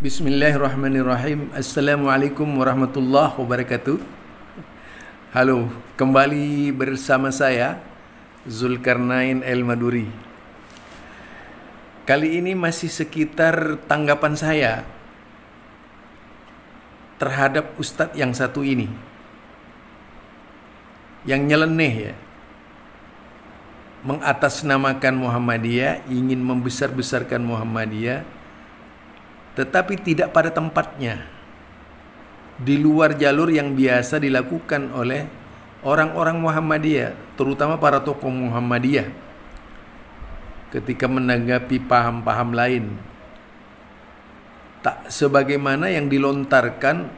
Bismillahirrahmanirrahim. Assalamualaikum warahmatullahi wabarakatuh. Halo, kembali bersama saya Zulkarnain El-Maduri. Kali ini masih sekitar tanggapan saya terhadap ustadz yang satu ini, yang nyeleneh ya, mengatasnamakan Muhammadiyah, ingin membesar-besarkan Muhammadiyah, tetapi tidak pada tempatnya, di luar jalur yang biasa dilakukan oleh orang-orang Muhammadiyah, terutama para tokoh Muhammadiyah ketika menanggapi paham-paham lain, tak sebagaimana yang dilontarkan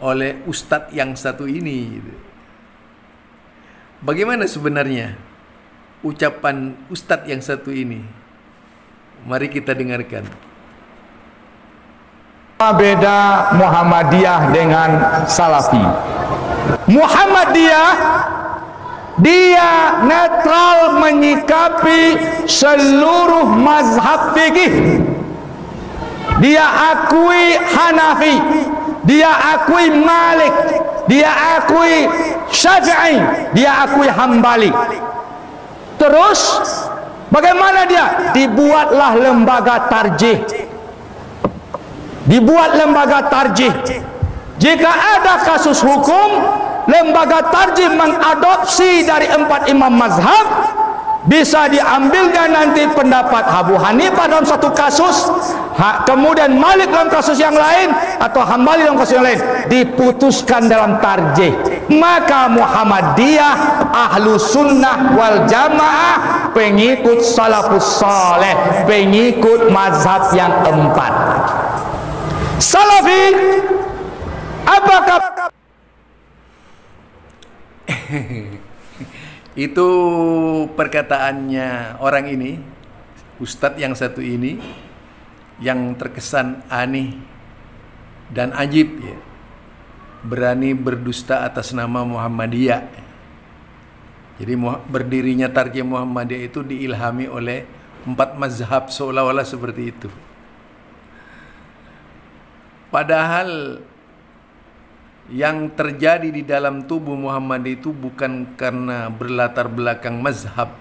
oleh ustadz yang satu ini. Bagaimana sebenarnya ucapan ustadz yang satu ini? Mari kita dengarkan. Beda Muhammadiyah dengan Salafi. Muhammadiyah dia netral menyikapi seluruh mazhab fikih. Dia akui Hanafi, dia akui Malik, dia akui Syafi'i, dia akui Hambali. Terus bagaimana dia? Dibuatlah lembaga tarjih. Dibuat lembaga tarjih. Jika ada kasus hukum, lembaga tarjih mengadopsi dari 4 imam mazhab, bisa diambilnya nanti pendapat Abu Hanifah dalam satu kasus, kemudian Malik dalam kasus yang lain, atau Hambali dalam kasus yang lain, diputuskan dalam tarjih. Maka Muhammadiyah ahlu sunnah wal jamaah, pengikut salafus saleh, pengikut mazhab yang 4. Salafi, apakah itu perkataannya orang ini, ustadz yang satu ini, yang terkesan aneh dan ajib ya, berani berdusta atas nama Muhammadiyah. Jadi berdirinya tarjih Muhammadiyah itu diilhami oleh 4 mazhab, seolah-olah seperti itu. Padahal yang terjadi di dalam tubuh Muhammadiyah itu bukan karena berlatar belakang mazhab.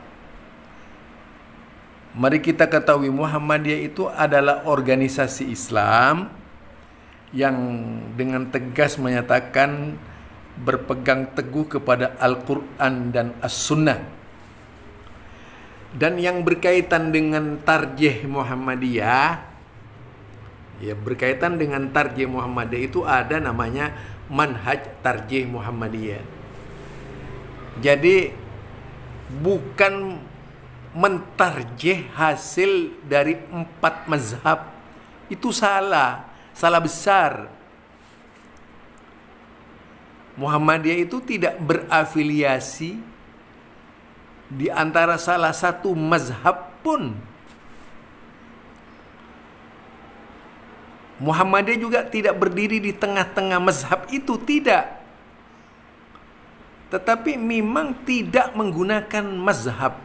Mari kita ketahui Muhammadiyah itu adalah organisasi Islam yang dengan tegas menyatakan berpegang teguh kepada Al-Quran dan As-Sunnah. Dan yang berkaitan dengan tarjih Muhammadiyah, ya, berkaitan dengan tarjih Muhammadiyah itu ada namanya manhaj tarjih Muhammadiyah. Jadi bukan mentarjih hasil dari 4 mazhab. Itu salah besar. Muhammadiyah itu tidak berafiliasi di antara salah satu mazhab pun. Muhammadiyah juga tidak berdiri di tengah-tengah mazhab itu, tidak. Tetapi memang tidak menggunakan mazhab.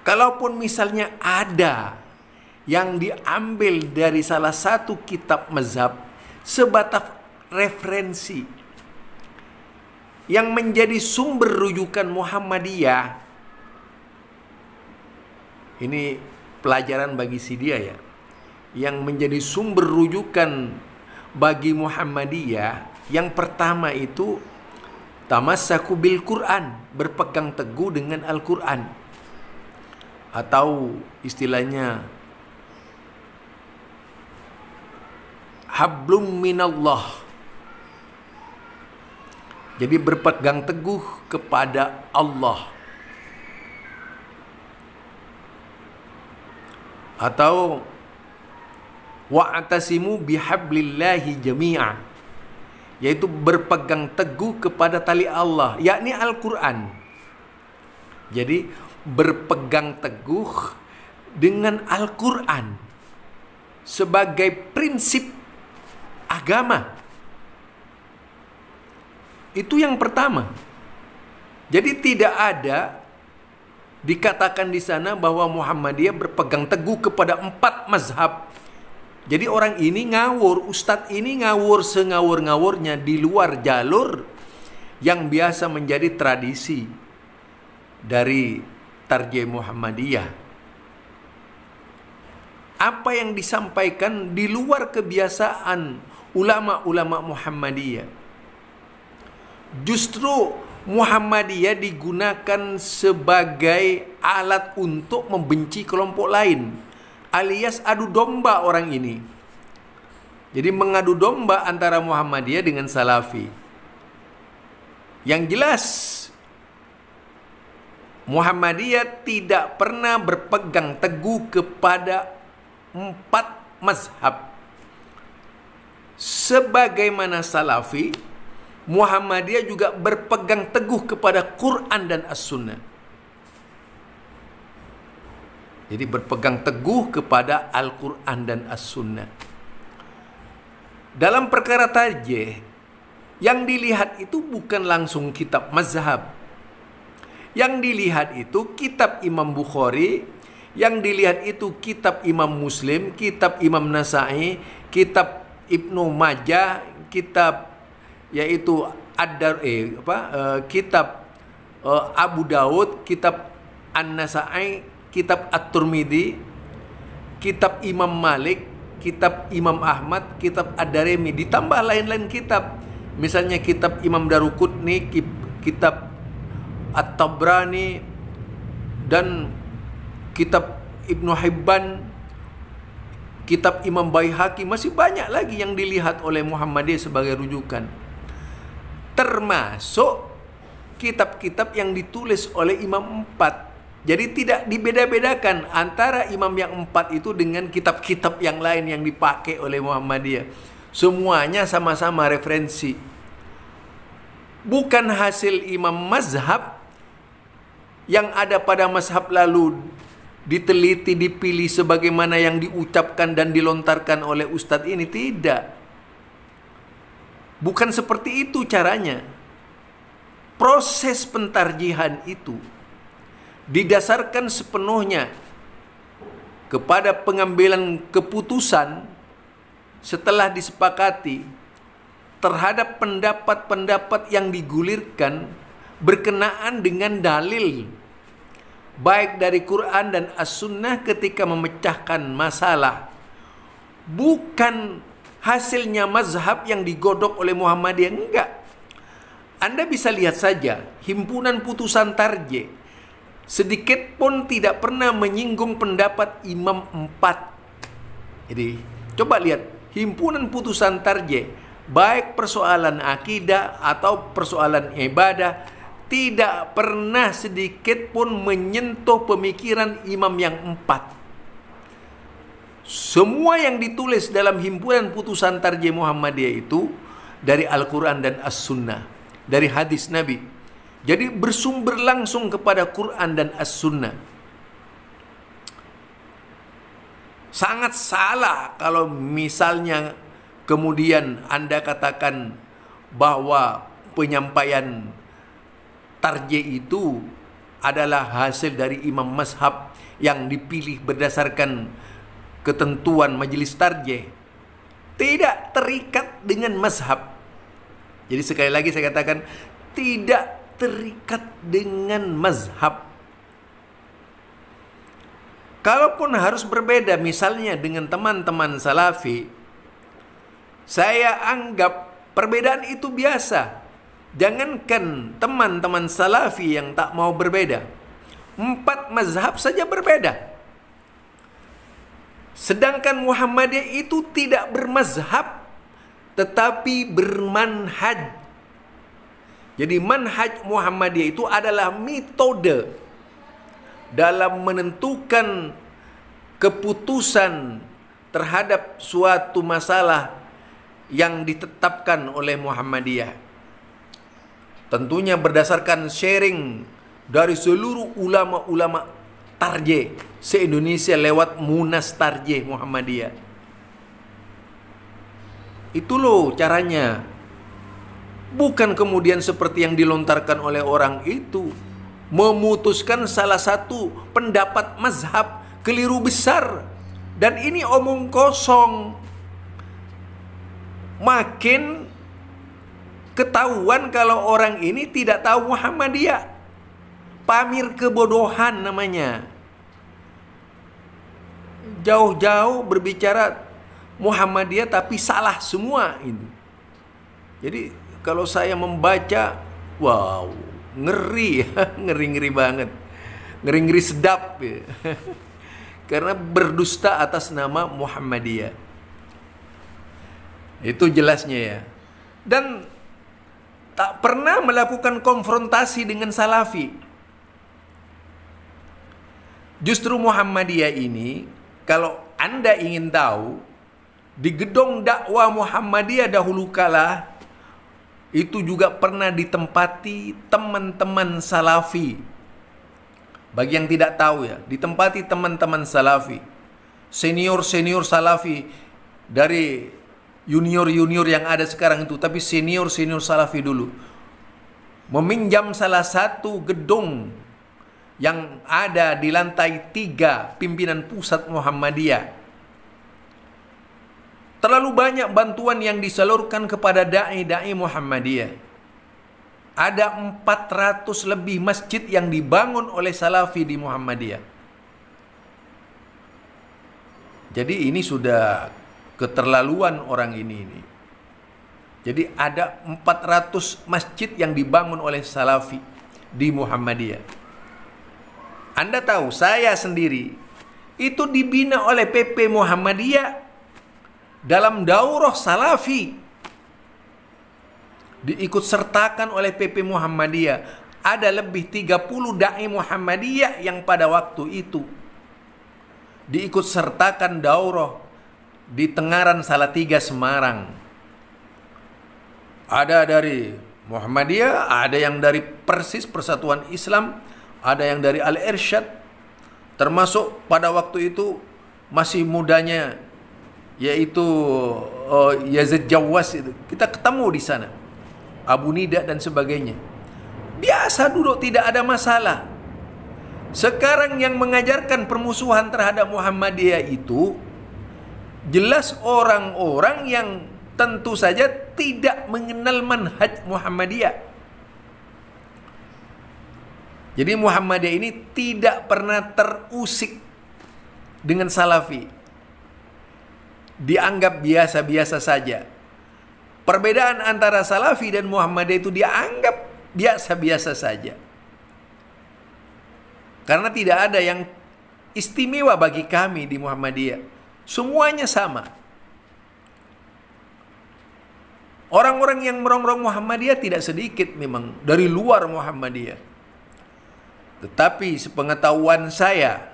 Kalaupun misalnya ada yang diambil dari salah satu kitab mazhab sebatas referensi yang menjadi sumber rujukan Muhammadiyah, ini pelajaran bagi si dia ya, yang menjadi sumber rujukan bagi Muhammadiyah, yang pertama itu tamassaku bil Quran, berpegang teguh dengan Al-Quran, atau istilahnya hablum minallah. Jadi berpegang teguh kepada Allah. Atau wa'tasimu bihablillahi jami'a, yaitu berpegang teguh kepada tali Allah, yakni Al-Quran. Jadi berpegang teguh dengan Al-Quran sebagai prinsip agama. Itu yang pertama. Jadi tidak ada Dikatakan di sana bahwa Muhammadiyah berpegang teguh kepada 4 mazhab. Jadi orang ini ngawur, ustadz ini ngawur sengawur-ngawurnya di luar jalur yang biasa menjadi tradisi dari Tarjih Muhammadiyah. Apa yang disampaikan di luar kebiasaan ulama-ulama Muhammadiyah. Justru Muhammadiyah digunakan sebagai alat untuk membenci kelompok lain, alias adu domba orang ini. Jadi mengadu domba antara Muhammadiyah dengan Salafi. Yang jelas Muhammadiyah tidak pernah berpegang teguh kepada 4 mazhab. Sebagaimana Salafi, Muhammadiyah juga berpegang teguh kepada Quran dan As-Sunnah. Jadi berpegang teguh kepada Al-Quran dan As-Sunnah. Dalam perkara tarjih, yang dilihat itu bukan langsung kitab mazhab. Yang dilihat itu kitab Imam Bukhari, yang dilihat itu kitab Imam Muslim, kitab Imam Nasai, kitab Ibnu Majah, kitab yaitu kitab Abu Daud, kitab An-Nasai, kitab At-Tirmidzi, kitab Imam Malik, kitab Imam Ahmad, kitab Ad-Darimi, ditambah lain-lain kitab. Misalnya kitab Imam Daruqutni, kitab At-Tabrani, dan kitab Ibnu Hibban, kitab Imam Baihaqi. Masih banyak lagi yang dilihat oleh Muhammadiyah sebagai rujukan. Termasuk kitab-kitab yang ditulis oleh Imam 4. Jadi tidak dibeda-bedakan antara imam yang 4 itu dengan kitab-kitab yang lain yang dipakai oleh Muhammadiyah. Semuanya sama-sama referensi. Bukan hasil imam mazhab yang ada pada mazhab lalu diteliti, dipilih sebagaimana yang diucapkan dan dilontarkan oleh ustadz ini. Tidak. Bukan seperti itu caranya. Proses pentarjihan itu didasarkan sepenuhnya kepada pengambilan keputusan setelah disepakati terhadap pendapat-pendapat yang digulirkan berkenaan dengan dalil baik dari Quran dan As-Sunnah ketika memecahkan masalah. Bukan hasilnya mazhab yang digodok oleh Muhammadiyah, enggak. Anda bisa lihat saja himpunan putusan tarjih sedikit pun tidak pernah menyinggung pendapat Imam 4. Jadi coba lihat himpunan putusan tarjih, baik persoalan akidah atau persoalan ibadah, tidak pernah sedikit pun menyentuh pemikiran imam yang 4. Semua yang ditulis dalam himpunan putusan tarjih Muhammadiyah itu dari Al-Quran dan As-Sunnah, dari hadis Nabi. Jadi bersumber langsung kepada Quran dan As-Sunnah. Sangat salah kalau misalnya kemudian Anda katakan bahwa penyampaian tarjih itu adalah hasil dari imam mazhab yang dipilih berdasarkan ketentuan majelis tarjih. Tidak terikat dengan mazhab. Jadi sekali lagi saya katakan, tidak terikat dengan mazhab. Kalaupun harus berbeda misalnya dengan teman-teman Salafi, saya anggap perbedaan itu biasa. Jangankan teman-teman Salafi yang tak mau berbeda, 4 mazhab saja berbeda. Sedangkan Muhammadiyah itu tidak bermazhab, tetapi bermanhaj. Jadi manhaj Muhammadiyah itu adalah metode dalam menentukan keputusan terhadap suatu masalah yang ditetapkan oleh Muhammadiyah. Tentunya berdasarkan sharing dari seluruh ulama-ulama tarjih se-Indonesia lewat Munas Tarjih Muhammadiyah. Itu loh caranya. Bukan kemudian seperti yang dilontarkan oleh orang itu. memutuskan salah satu pendapat mazhab keliru besar. Dan ini omong kosong. Makin ketahuan kalau orang ini tidak tahu Muhammadiyah. Pamir kebodohan namanya. Jauh-jauh berbicara Muhammadiyah tapi salah semua ini. Jadi kalau saya membaca, wow, ngeri, ngeri-ngeri banget. Ngeri-ngeri sedap ya. Karena berdusta atas nama Muhammadiyah. Itu jelasnya ya. Dan tak pernah melakukan konfrontasi dengan Salafi. Justru Muhammadiyah ini, kalau Anda ingin tahu, di gedung dakwah Muhammadiyah dahulu kala itu juga pernah ditempati teman-teman Salafi. Bagi yang tidak tahu ya, ditempati teman-teman Salafi, senior-senior Salafi dari junior-junior yang ada sekarang itu, tapi senior-senior Salafi dulu meminjam salah satu gedung yang ada di lantai 3 pimpinan pusat Muhammadiyah. Terlalu banyak bantuan yang disalurkan kepada dai-dai Muhammadiyah. Ada 400 lebih masjid yang dibangun oleh Salafi di Muhammadiyah. Jadi ini sudah keterlaluan orang ini. Jadi ada 400 masjid yang dibangun oleh Salafi di Muhammadiyah. Anda tahu, saya sendiri itu dibina oleh PP Muhammadiyah dalam daurah Salafi. Diikut sertakan oleh PP Muhammadiyah. Ada lebih 30 dai Muhammadiyah yang pada waktu itu diikut sertakan daurah di Tengaran Salatiga, Semarang. Ada dari Muhammadiyah, ada yang dari Persis Persatuan Islam, ada yang dari Al-Irsyad, termasuk pada waktu itu masih mudanya yaitu Yazid Jawas itu. Kita ketemu di sana. Abu Nida dan sebagainya. Biasa duduk, tidak ada masalah. Sekarang yang mengajarkan permusuhan terhadap Muhammadiyah itu jelas orang-orang yang tentu saja tidak mengenal manhaj Muhammadiyah. Jadi Muhammadiyah ini tidak pernah terusik dengan Salafi. Dianggap biasa-biasa saja. Perbedaan antara Salafi dan Muhammadiyah itu dianggap biasa-biasa saja. Karena tidak ada yang istimewa bagi kami di Muhammadiyah. Semuanya sama. Orang-orang yang merongrong Muhammadiyah tidak sedikit memang dari luar Muhammadiyah. Tetapi sepengetahuan saya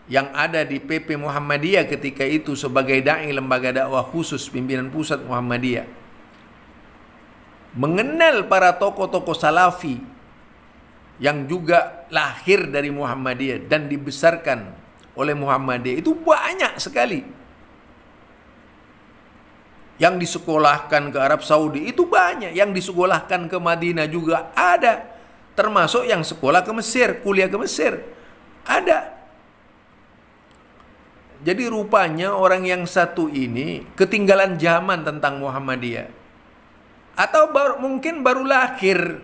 yang ada di PP Muhammadiyah ketika itu sebagai dai lembaga dakwah khusus pimpinan pusat Muhammadiyah, mengenal para tokoh-tokoh Salafi yang juga lahir dari Muhammadiyah dan dibesarkan oleh Muhammadiyah itu banyak sekali. Yang disekolahkan ke Arab Saudi itu banyak, yang disekolahkan ke Madinah juga ada, termasuk yang sekolah ke Mesir, kuliah ke Mesir ada. Jadi rupanya orang yang satu ini ketinggalan zaman tentang Muhammadiyah. Atau mungkin baru lahir.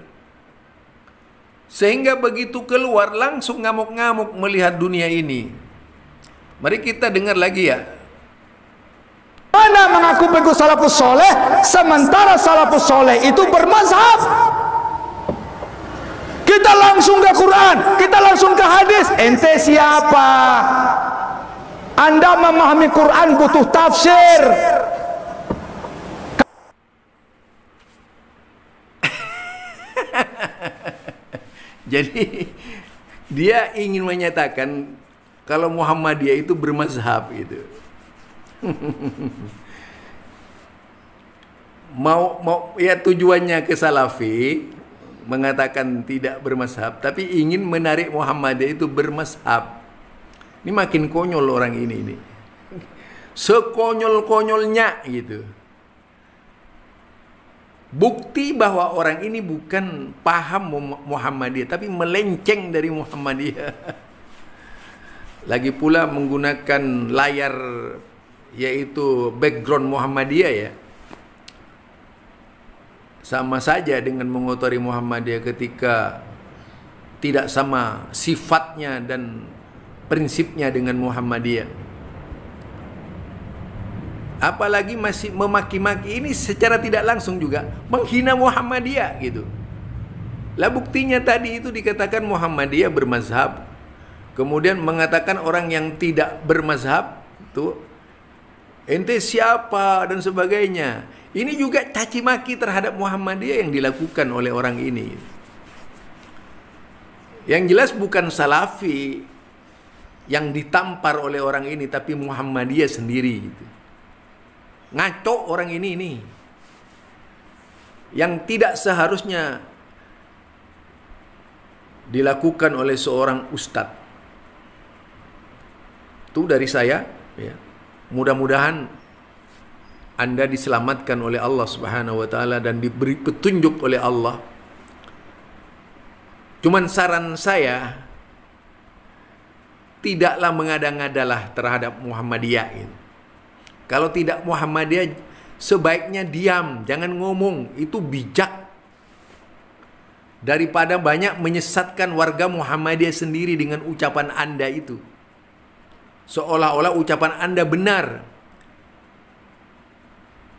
Sehingga begitu keluar langsung ngamuk-ngamuk melihat dunia ini. Mari kita dengar lagi ya. Mana mengaku pengikut salafus soleh, sementara salafus soleh itu bermazhab. Kita langsung ke Quran, kita langsung ke hadis. Ente siapa? Anda memahami Quran butuh tafsir. Jadi dia ingin menyatakan kalau Muhammadiyah itu bermazhab gitu. mau ya tujuannya ke Salafi mengatakan tidak bermazhab, tapi ingin menarik Muhammadiyah itu bermazhab. Ini makin konyol orang ini. Sekonyol-konyolnya gitu. Bukti bahwa orang ini bukan paham Muhammadiyah, tapi melenceng dari Muhammadiyah. Lagi pula menggunakan layar, yaitu background Muhammadiyah ya. Sama saja dengan mengotori Muhammadiyah ketika tidak sama sifatnya dan prinsipnya dengan Muhammadiyah. Apalagi masih memaki-maki, ini secara tidak langsung juga menghina Muhammadiyah gitu. Lah buktinya tadi itu dikatakan Muhammadiyah bermazhab, kemudian mengatakan orang yang tidak bermazhab tuh ente siapa dan sebagainya. Ini juga caci maki terhadap Muhammadiyah yang dilakukan oleh orang ini. Yang jelas bukan Salafi yang ditampar oleh orang ini, tapi Muhammadiyah sendiri gitu. Ngaco orang ini yang tidak seharusnya dilakukan oleh seorang ustadz. Itu dari saya ya. Mudah-mudahan Anda diselamatkan oleh Allah Subhanahu wa taala dan diberi petunjuk oleh Allah. Cuman saran saya, tidaklah mengada-ngadalah terhadap Muhammadiyah gitu. Kalau tidak Muhammadiyah, sebaiknya diam, jangan ngomong, itu bijak. Daripada banyak menyesatkan warga Muhammadiyah sendiri dengan ucapan Anda itu. Seolah-olah ucapan Anda benar.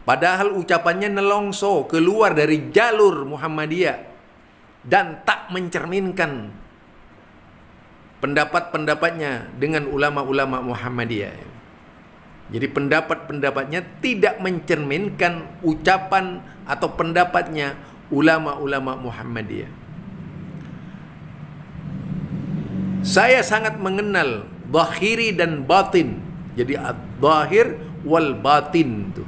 Padahal ucapannya nelongso, keluar dari jalur Muhammadiyah. Dan tak mencerminkan pendapat-pendapatnya dengan ulama-ulama Muhammadiyah. Jadi pendapat-pendapatnya tidak mencerminkan ucapan atau pendapatnya ulama-ulama Muhammadiyah. Saya sangat mengenal zahiri dan batin. Jadi zahir wal batin itu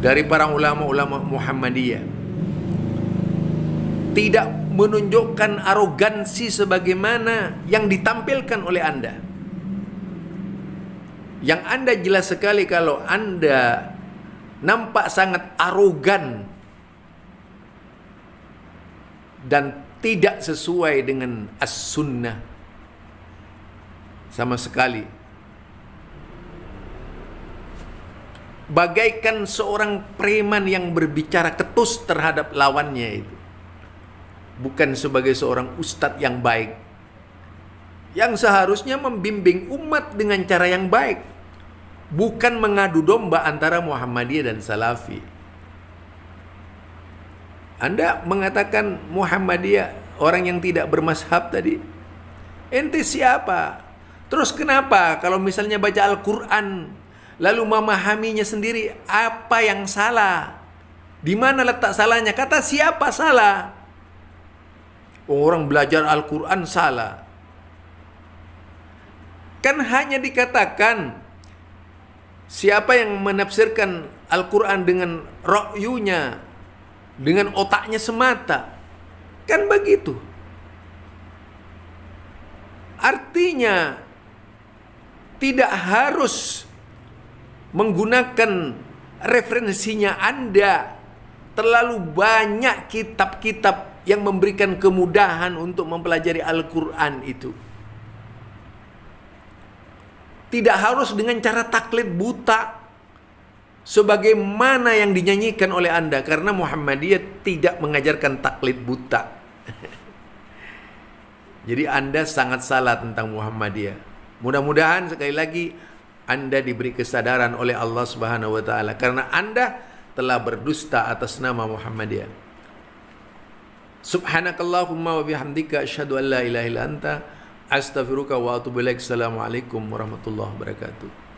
dari para ulama-ulama Muhammadiyah. Tidak menunjukkan arogansi sebagaimana yang ditampilkan oleh Anda. Yang Anda jelas sekali kalau Anda nampak sangat arogan dan tidak sesuai dengan as-sunnah sama sekali. Bagaikan seorang preman yang berbicara ketus terhadap lawannya itu. Bukan sebagai seorang ustadz yang baik, yang seharusnya membimbing umat dengan cara yang baik, bukan mengadu domba antara Muhammadiyah dan Salafi. Anda mengatakan Muhammadiyah orang yang tidak bermazhab tadi. Ente siapa? Terus kenapa kalau misalnya baca Al-Quran lalu memahaminya sendiri, apa yang salah? Di mana letak salahnya? Kata siapa salah? Orang belajar Al-Quran salah. Kan hanya dikatakan siapa yang menafsirkan Al-Quran dengan ra'yunya, dengan otaknya semata. Kan begitu. Artinya tidak harus menggunakan referensinya Anda. Terlalu banyak kitab-kitab yang memberikan kemudahan untuk mempelajari Al-Quran itu. Tidak harus dengan cara taklid buta sebagaimana yang dinyanyikan oleh Anda, karena Muhammadiyah tidak mengajarkan taklid buta. Jadi Anda sangat salah tentang Muhammadiyah. Mudah-mudahan sekali lagi Anda diberi kesadaran oleh Allah Subhanahu wa taala karena Anda telah berdusta atas nama Muhammadiyah. Subhanakallahumma wa bihamdika asyhadu an la ilaha illa anta astaghfiruka wa atubu ilaik. Assalamualaikum warahmatullahi wabarakatuh.